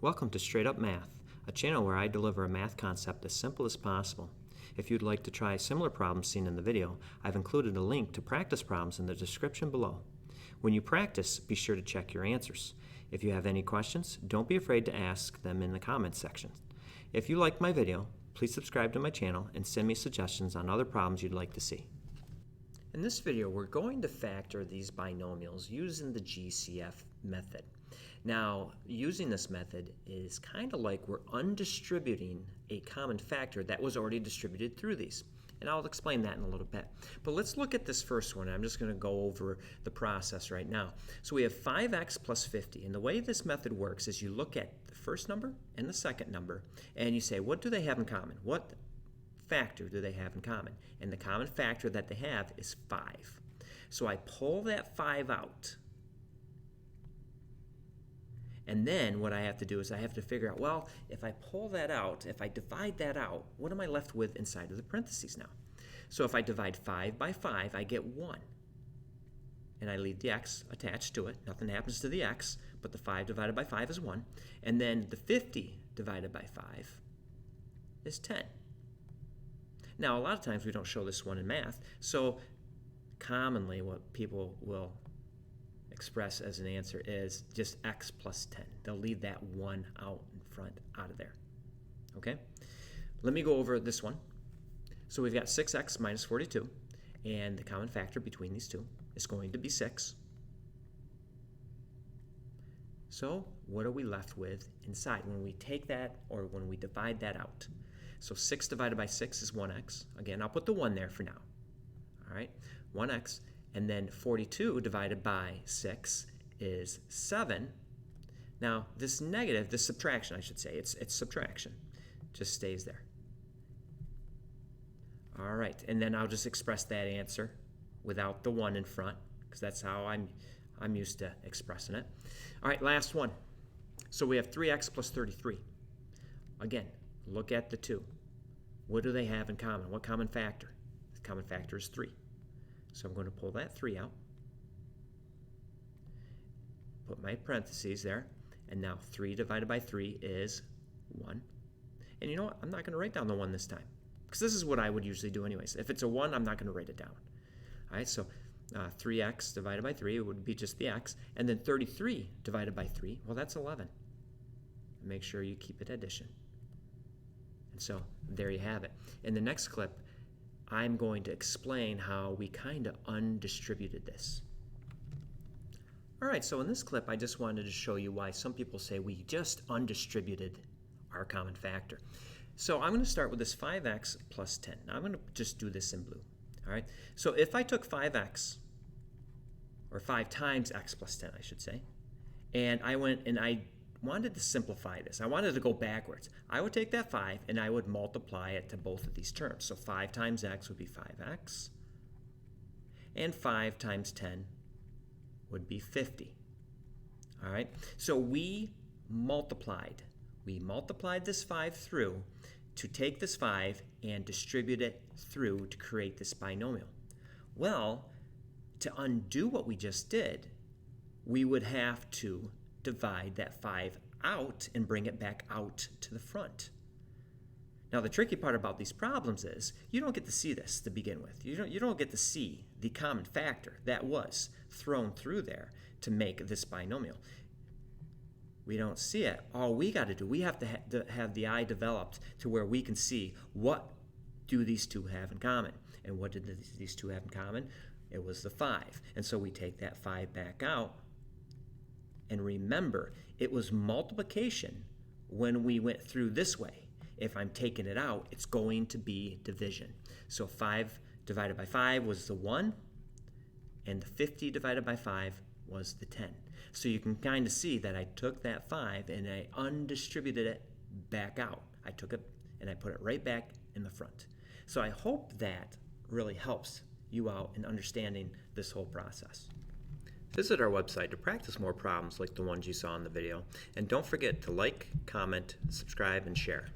Welcome to Straight Up Math, a channel where I deliver a math concept as simple as possible. If you'd like to try similar problems seen in the video, I've included a link to practice problems in the description below. When you practice, be sure to check your answers. If you have any questions, don't be afraid to ask them in the comments section. If you like my video, please subscribe to my channel and send me suggestions on other problems you'd like to see. In this video, we're going to factor these binomials using the GCF method. Now, using this method is kind of like we're undistributing a common factor that was already distributed through these. And I'll explain that in a little bit. But let's look at this first one. I'm just going to go over the process right now. So we have 5x plus 50. And the way this method works is you look at the first number and the second number, and you say, what do they have in common? What factor do they have in common? And the common factor that they have is 5. So I pull that 5 out. And then what I have to do is I have to figure out, well, if I pull that out, if I divide that out, what am I left with inside of the parentheses now? So if I divide 5 by 5, I get 1. And I leave the x attached to it. Nothing happens to the x, but the 5 divided by 5 is 1. And then the 50 divided by 5 is 10. Now, a lot of times we don't show this one in math, so commonly what people will express as an answer is just x plus 10. They'll leave that 1 out in front, out of there. Okay? Let me go over this one. So we've got 6x minus 42, and the common factor between these two is going to be 6. So what are we left with inside when we take that or when we divide that out? So 6 divided by 6 is 1x. Again, I'll put the 1 there for now. All right, 1x. And then 42 divided by 6 is 7. Now, this negative, this subtraction, I should say, it's subtraction, just stays there. All right, and then I'll just express that answer without the 1 in front, because that's how I'm used to expressing it. All right, last one. So we have 3x plus 33. Again, look at the 2. What do they have in common? What common factor? The common factor is 3. So I'm going to pull that 3 out, put my parentheses there, and now 3 divided by 3 is 1. And you know what? I'm not going to write down the 1 this time, because this is what I would usually do anyways. If it's a 1, I'm not going to write it down. All right, so 3x divided by 3 would be just the x, and then 33 divided by 3, well, that's 11. Make sure you keep it addition. And so there you have it. In the next clip, I'm going to explain how we kind of undistributed this. All right, so in this clip, I just wanted to show you why some people say we just undistributed our common factor. So I'm going to start with this 5x plus 10. Now I'm going to just do this in blue. All right, so if I took 5x, or 5 times x plus 10, I should say, and I went and I wanted to simplify this. I wanted to go backwards. I would take that 5 and I would multiply it to both of these terms. So 5 times x would be 5x, and 5 times 10 would be 50. All right, so we multiplied this 5 through to take this 5 and distribute it through to create this binomial. Well, to undo what we just did, we would have to divide that 5 out and bring it back out to the front. Now, the tricky part about these problems is you don't get to see this to begin with. You don't get to see the common factor that was thrown through there to make this binomial. We don't see it. All we got to do, we have to have the eye developed to where we can see what do these two have in common. And what did these two have in common? It was the 5. And so we take that 5 back out. And remember, it was multiplication when we went through this way. If I'm taking it out, it's going to be division. So 5 divided by 5 was the 1, and the 50 divided by 5 was the 10. So you can kind of see that I took that 5 and I undistributed it back out. I took it and I put it right back in the front. So I hope that really helps you out in understanding this whole process. Visit our website to practice more problems like the ones you saw in the video, and don't forget to like, comment, subscribe, and share.